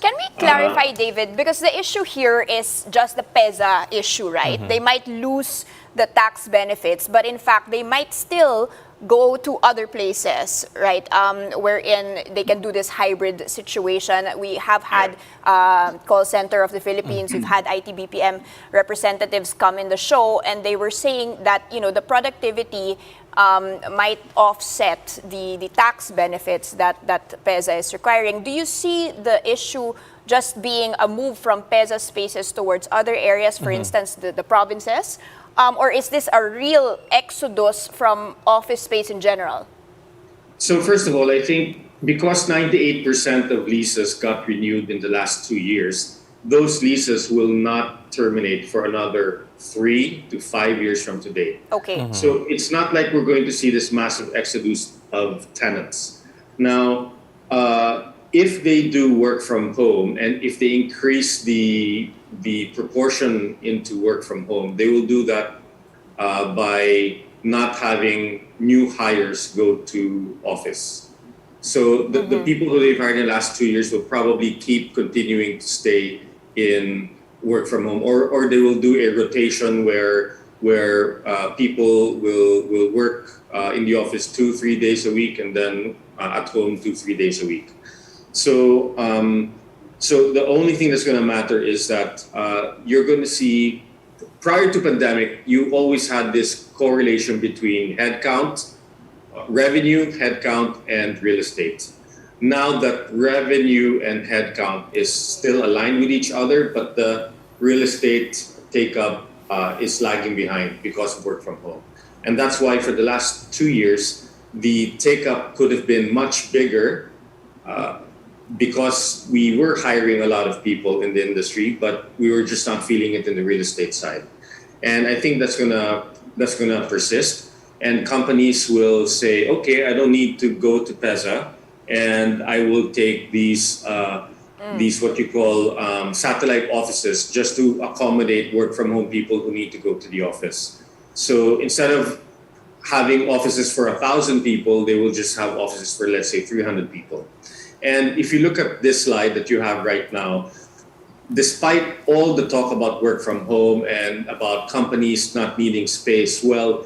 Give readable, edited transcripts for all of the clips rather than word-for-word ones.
Can we clarify, David? Because the issue here is just the PEZA issue, right? They might lose the tax benefits, but in fact, they might still go to other places, right? Wherein they can do this hybrid situation. We have had call center of the Philippines. We've had ITBPM representatives come in the show, and they were saying that the productivity might offset the tax benefits that PEZA is requiring. Do you see the issue just being a move from PEZA spaces towards other areas, for instance, the provinces? Or is this a real exodus from office space in general? So first of all, I think because 98% of leases got renewed in the last 2 years, those leases will not terminate for another 3 to 5 years from today. Okay. So it's not like we're going to see this massive exodus of tenants. Now, if they do work from home and if they increase the proportion into work from home, they will do that by not having new hires go to office. So the people who they've hired in the last 2 years will probably keep continuing to stay in work from home, or they will do a rotation where people will work in the office 2-3 days a week and then at home 2-3 days a week. So the only thing that's going to matter is that you're going to see, prior to pandemic, you always had this correlation between headcount, revenue, headcount, and real estate. Now that revenue and headcount is still aligned with each other, but the real estate take-up is lagging behind because of work from home. And that's why for the last 2 years, the take-up could have been much bigger because we were hiring a lot of people in the industry, but we were just not feeling it in the real estate side. And I think that's gonna persist. And companies will say, okay, I don't need to go to PEZA, and I will take these what you call satellite offices just to accommodate work from home people who need to go to the office. So instead of having offices for 1,000 people, they will just have offices for, let's say, 300 people. And if you look at this slide that you have right now, despite all the talk about work from home and about companies not needing space, well,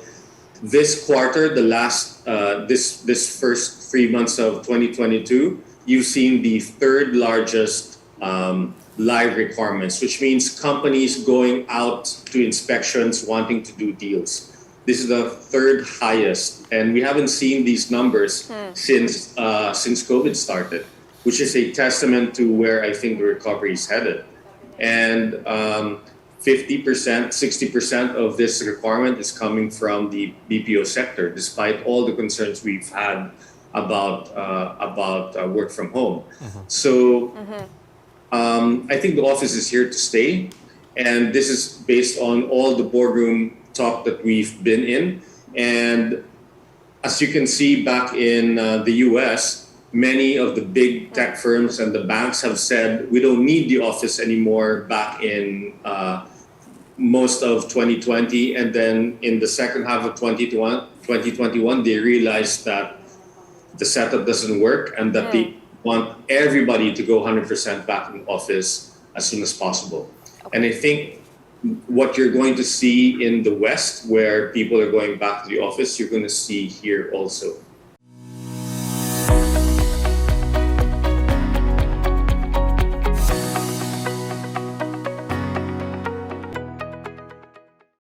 this quarter, the last this first 3 months of 2022, you've seen the third largest live requirements, which means companies going out to inspections, wanting to do deals. This is the third highest, and we haven't seen these numbers since COVID started, which is a testament to where I think the recovery is headed. And 50%, 60% of this requirement is coming from the BPO sector, despite all the concerns we've had about work from home. So I think the office is here to stay, and this is based on all the boardroom talk that we've been in. And as you can see back in the US, many of the big tech firms and the banks have said we don't need the office anymore back in most of 2020. And then in the second half of 2021, they realized that the setup doesn't work and that they want everybody to go 100% back in office as soon as possible. And I think what you're going to see in the West, where people are going back to the office, you're going to see here also.